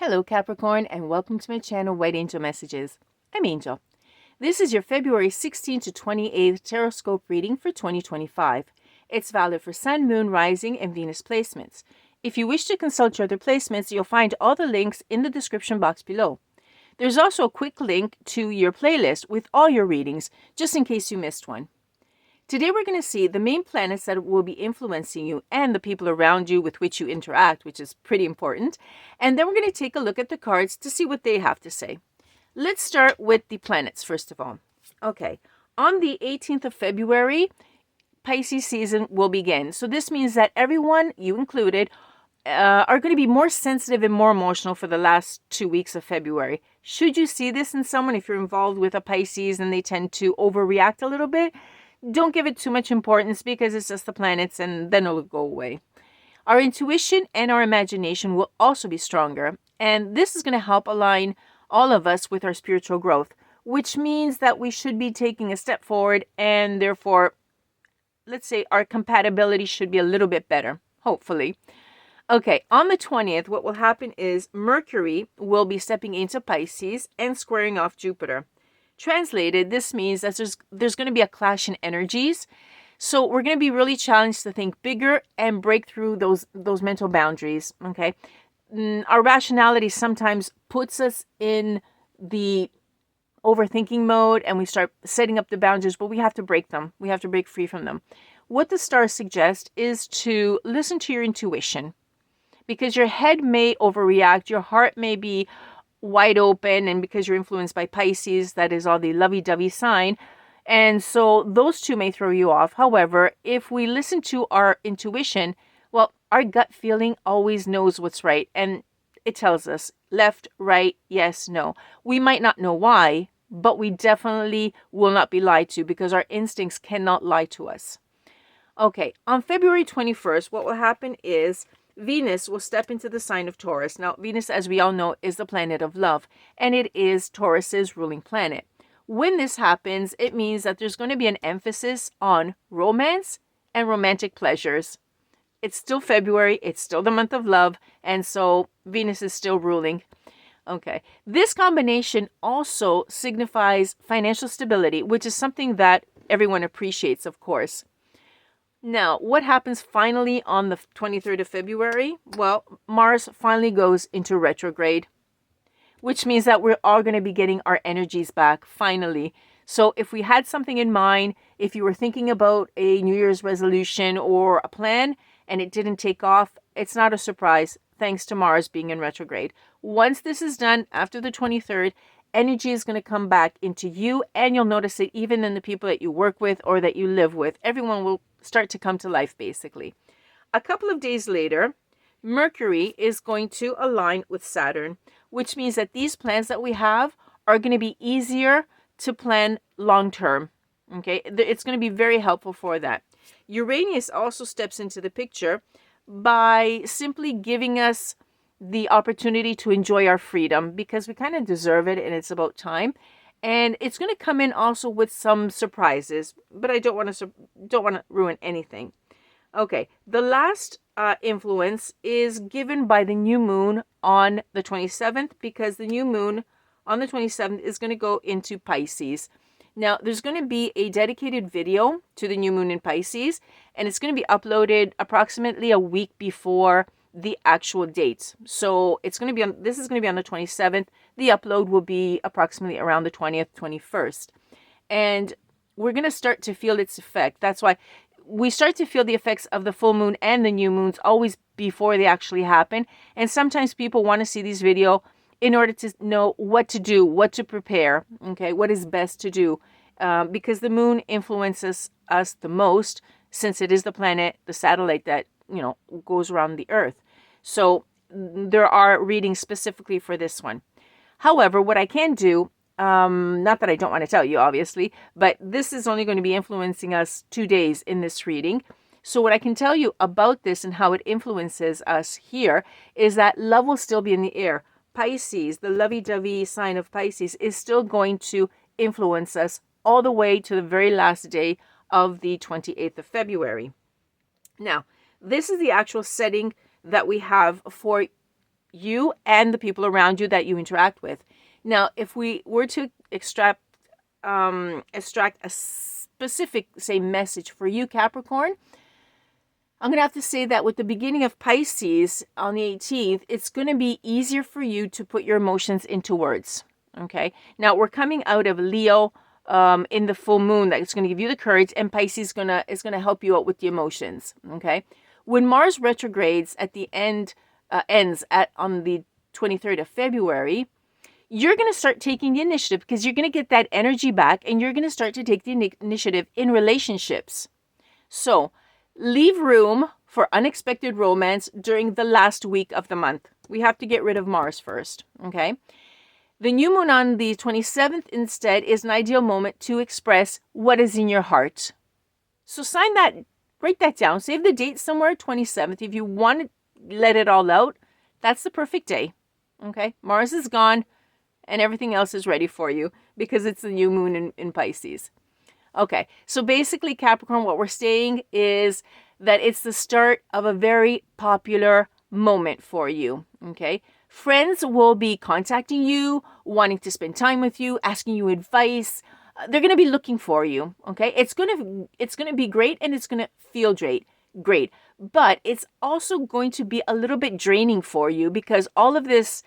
Hello Capricorn, and welcome to my channel White Angel Messages. I'm Angel. This is your February 16th to 28th Tarotscope reading for 2025. It's valid for Sun, Moon, Rising, and Venus placements. If you wish to consult your other placements, you'll find all the links in the description box below. There's also a quick link to your playlist with all your readings, just in case you missed one. Today we're going to see the main planets that will be influencing you and the people around you with which you interact, which is pretty important. And then we're going to take a look at the cards to see what they have to say. Let's start with the planets, first of all. Okay, on the 18th of February, Pisces season will begin. So this means that everyone, you included, are going to be more sensitive and more emotional for the last 2 weeks of February. Should you see this in someone, if you're involved with a Pisces and they tend to overreact a little bit, don't give it too much importance because it's just the planets and then it'll go away. Our intuition and our imagination will also be stronger. And this is going to help align all of us with our spiritual growth, which means that we should be taking a step forward and therefore, let's say our compatibility should be a little bit better, hopefully. Okay, on the 20th, what will happen is Mercury will be stepping into Pisces and squaring off Jupiter. Translated, this means that there's going to be a clash in energies. So we're going to be really challenged to think bigger and break through those mental boundaries, okay? Our rationality sometimes puts us in the overthinking mode and we start setting up the boundaries, but we have to break them. We have to break free from them. What the stars suggest is to listen to your intuition, because your head may overreact, your heart may be wide open, and because you're influenced by Pisces, that is all the lovey-dovey sign, and so those two may throw you off. However, if we listen to our intuition, well, our gut feeling always knows what's right, and it tells us left, right, yes, no. We might not know why, but we definitely will not be lied to because our instincts cannot lie to us. Okay, on February 21st, what will happen is Venus will step into the sign of Taurus. Now, Venus, as we all know, is the planet of love, and it is Taurus's ruling planet. When this happens, it means that there's going to be an emphasis on romance and romantic pleasures. It's still February, it's still the month of love, and so Venus is still ruling. Okay, this combination also signifies financial stability, which is something that everyone appreciates, of course. Now, what happens finally on the 23rd of February? Well, Mars finally goes into retrograde, which means that we're all going to be getting our energies back, finally. So if we had something in mind, if you were thinking about a New Year's resolution or a plan and it didn't take off, it's not a surprise, thanks to Mars being in retrograde. Once this is done, after the 23rd, energy is going to come back into you, and you'll notice it even in the people that you work with or that you live with. Everyone will start to come to life, basically. A couple of days later, Mercury is going to align with Saturn, which means that these plans that we have are going to be easier to plan long term. Okay, it's going to be very helpful for that. Uranus also steps into the picture by simply giving us the opportunity to enjoy our freedom, because we kind of deserve it and it's about time. And it's going to come in also with some surprises, but I don't want to ruin anything. Okay, the last influence is given by the new moon on the 27th, because the new moon on the 27th is going to go into Pisces. Now, there's going to be a dedicated video to the new moon in Pisces, and it's going to be uploaded approximately a week before the actual dates. So this is going to be on the 27th. The upload will be approximately around the 20th, 21st. And we're going to start to feel its effect. That's why we start to feel the effects of the full moon and the new moons always before they actually happen. And sometimes people want to see these videos in order to know what to do, what to prepare, okay, what is best to do. Because the moon influences us the most, since it is the planet, the satellite that goes around the earth. So there are readings specifically for this one. However, what I can do, not that I don't want to tell you, obviously, but this is only going to be influencing us 2 days in this reading. So what I can tell you about this and how it influences us here is that love will still be in the air. Pisces, the lovey-dovey sign of Pisces, is still going to influence us all the way to the very last day of the 28th of February. Now, this is the actual setting that we have for you and the people around you that you interact with. Now, if we were to extract a specific, say, message for you, Capricorn, I'm going to have to say that with the beginning of Pisces on the 18th, it's going to be easier for you to put your emotions into words. Okay. Now, we're coming out of Leo in the full moon. That's going to give you the courage, and Pisces is going to help you out with the emotions. Okay. When Mars retrogrades at the ends on the 23rd of February, you're going to start taking the initiative because you're going to get that energy back, and you're going to start to take the initiative in relationships. So leave room for unexpected romance during the last week of the month. We have to get rid of Mars first, okay? The new moon on the 27th instead is an ideal moment to express what is in your heart. So write that down. Save the date somewhere, 27th. If you want to let it all out, that's the perfect day, okay? Mars is gone, and everything else is ready for you because it's the new moon in Pisces. Okay, so basically, Capricorn, what we're saying is that it's the start of a very popular moment for you, okay? Friends will be contacting you, wanting to spend time with you, asking you advice. They're going to be looking for you, okay? It's going to be great, and it's going to feel great. But it's also going to be a little bit draining for you because all of this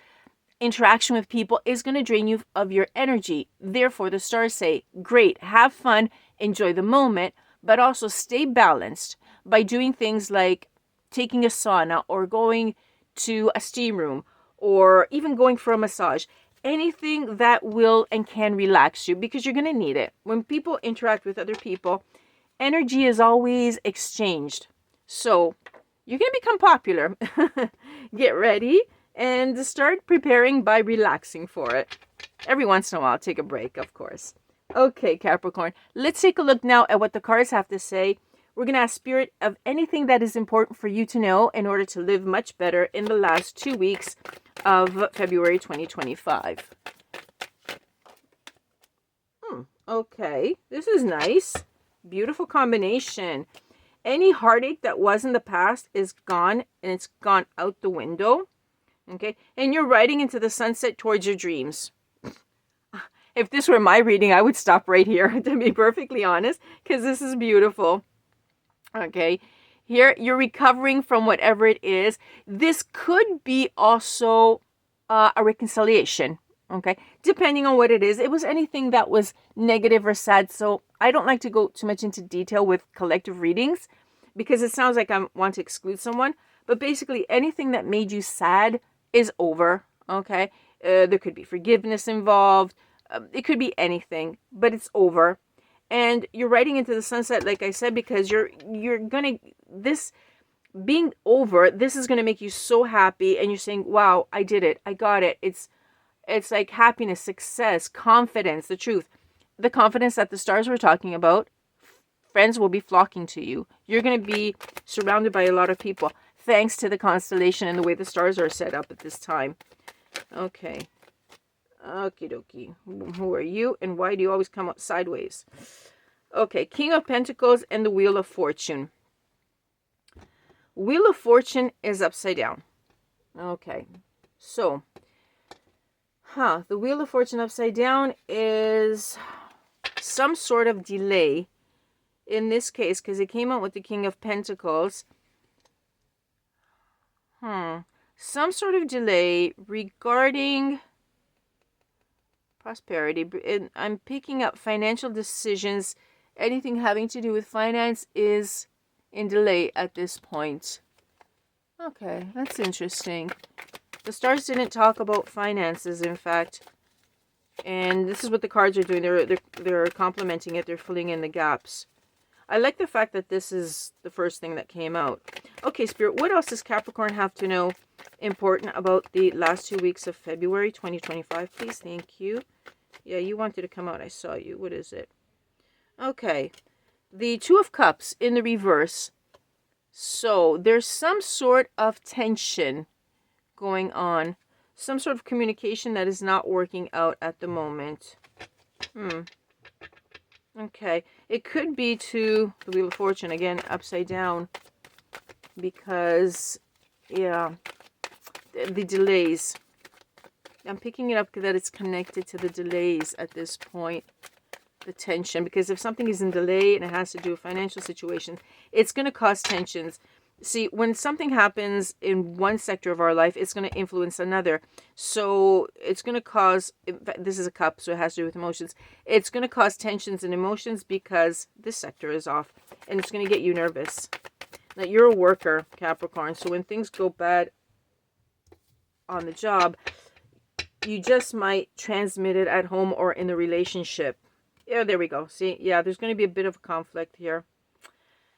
interaction with people is going to drain you of your energy. Therefore, the stars say, great, have fun, enjoy the moment, but also stay balanced by doing things like taking a sauna or going to a steam room or even going for a massage. Anything that will and can relax you, because you're going to need it. When people interact with other people, energy is always exchanged. So you're going to become popular. Get ready and start preparing by relaxing for it. Every once in a while, take a break, of course. Okay, Capricorn, let's take a look now at what the cards have to say. We're going to ask Spirit of anything that is important for you to know in order to live much better in the last 2 weeks of February 2025. Okay, this is nice. Beautiful combination. Any heartache that was in the past is gone, and it's gone out the window. Okay, and you're riding into the sunset towards your dreams. If this were my reading, I would stop right here, to be perfectly honest, because this is beautiful. Okay, here you're recovering from whatever it is. This could be also a reconciliation, okay, depending on what it is. It was anything that was negative or sad, so I don't like to go too much into detail with collective readings because it sounds like I want to exclude someone, but basically anything that made you sad is over, okay? There could be forgiveness involved. It could be anything, but it's over. And you're riding into the sunset, like I said, because you're gonna, this being over, this is gonna make you so happy, and you're saying, wow, I did it, I got it. It's like happiness, success, confidence, the truth. The confidence that the stars were talking about, friends will be flocking to you. You're gonna be surrounded by a lot of people, thanks to the constellation and the way the stars are set up at this time. Okay. Okie dokie. Who are you and why do you always come up sideways? Okay, King of Pentacles and the Wheel of Fortune. Wheel of Fortune is upside down. Okay, so, the Wheel of Fortune upside down is some sort of delay in this case because it came out with the King of Pentacles. Some sort of delay regarding prosperity. I'm picking up financial decisions. Anything having to do with finance is in delay at this point. Okay, that's interesting. The stars didn't talk about finances, in fact. And this is what the cards are doing. They're complementing it. They're filling in the gaps. I like the fact that this is the first thing that came out. Okay, Spirit, what else does Capricorn have to know important about the last 2 weeks of February 2025, please? Thank you. Yeah, you wanted to come out. I saw you. What is it? Okay. The Two of Cups in the reverse. So there's some sort of tension going on. Some sort of communication that is not working out at the moment. Okay. It could be to the Wheel of Fortune, again, upside down. Because, yeah, the delays. I'm picking it up that it's connected to the delays at this point. The tension, because if something is in delay and it has to do with financial situation, it's going to cause tensions. See, when something happens in one sector of our life, it's going to influence another. So it's going to cause, in fact, this is a cup, so it has to do with emotions. It's going to cause tensions and emotions because this sector is off, and it's going to get you nervous. Now, you're a worker, Capricorn, so when things go bad on the job, you just might transmit it at home or in the relationship. Yeah, there we go. See, yeah, there's going to be a bit of conflict here.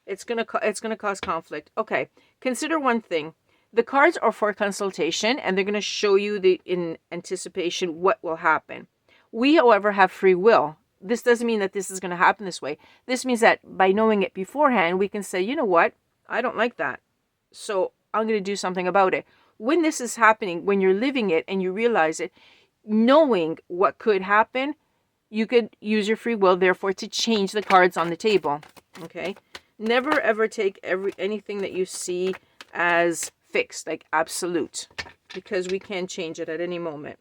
It's going to cause conflict. Okay, consider one thing. The cards are for consultation, and they're going to show you in anticipation what will happen. We, however, have free will. This doesn't mean that this is going to happen this way. This means that by knowing it beforehand, we can say, you know what? I don't like that. So I'm going to do something about it. When this is happening, when you're living it and you realize it, knowing what could happen, you could use your free will, therefore, to change the cards on the table. Okay? Never, ever take anything that you see as fixed, like absolute, because we can change it at any moment.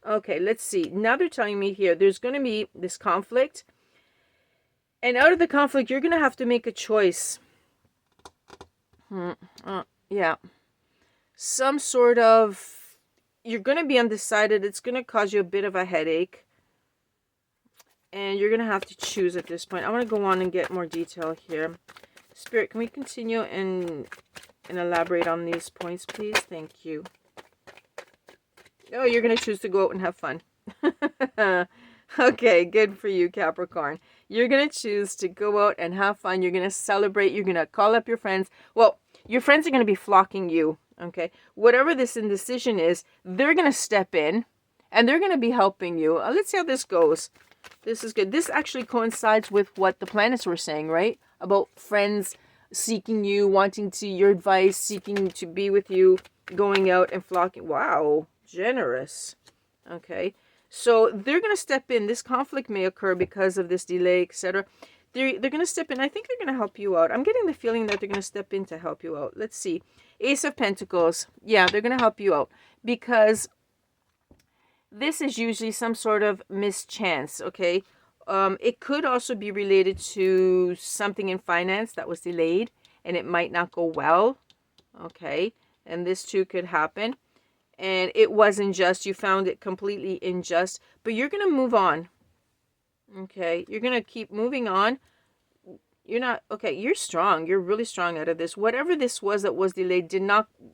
Okay, let's see. Now they're telling me here, there's going to be this conflict. And out of the conflict, you're going to have to make a choice. Yeah. Some sort of, you're going to be undecided. It's going to cause you a bit of a headache. And you're going to have to choose at this point. I want to go on and get more detail here. Spirit, can we continue and elaborate on these points, please? Thank you. Oh, you're going to choose to go out and have fun. Okay, good for you, Capricorn. You're going to choose to go out and have fun. You're going to celebrate. You're going to call up your friends. Well, your friends are going to be flocking you, okay? Whatever this indecision is, they're going to step in, and they're going to be helping you. Let's see how this goes. This is good. This actually coincides with what the planets were saying, right? About friends seeking you, wanting your advice, seeking to be with you, going out and flocking. Wow, generous. Okay, so they're going to step in. This conflict may occur because of this delay, etc. They're going to step in. I think they're going to help you out. I'm getting the feeling that they're going to step in to help you out. Let's see. Ace of Pentacles. Yeah, they're going to help you out because this is usually some sort of mischance, okay? It could also be related to something in finance that was delayed and it might not go well, okay? And this too could happen. And it wasn't just, you found it completely unjust, but you're going to move on, okay? You're going to keep moving on. You're not, okay, you're strong. You're really strong out of this. Whatever this was that was delayed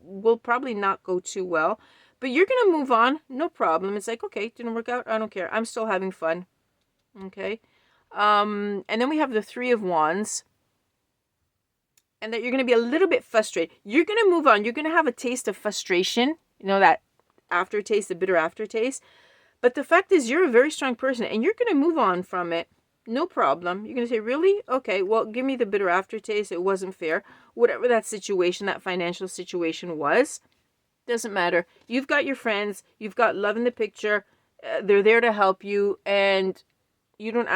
will probably not go too well. But you're going to move on, no problem. It's like, okay, didn't work out. I don't care. I'm still having fun. Okay. And then we have the Three of Wands. And that you're going to be a little bit frustrated. You're going to move on. You're going to have a taste of frustration. You know, that aftertaste, the bitter aftertaste. But the fact is, you're a very strong person. And you're going to move on from it. No problem. You're going to say, really? Okay, well, give me the bitter aftertaste. It wasn't fair. Whatever that situation, that financial situation was. Doesn't matter. You've got your friends. You've got love in the picture. They're there to help you. And you don't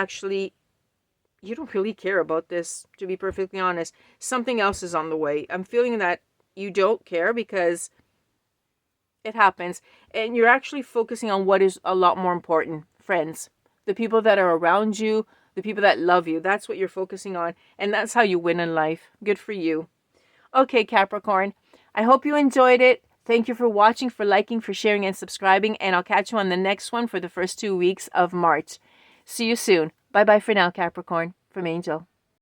really care about this, to be perfectly honest. Something else is on the way. I'm feeling that you don't care because it happens. And you're actually focusing on what is a lot more important. Friends. The people that are around you. The people that love you. That's what you're focusing on. And that's how you win in life. Good for you. Okay, Capricorn. I hope you enjoyed it. Thank you for watching, for liking, for sharing, and subscribing. And I'll catch you on the next one for the first 2 weeks of March. See you soon. Bye-bye for now, Capricorn. From Angel.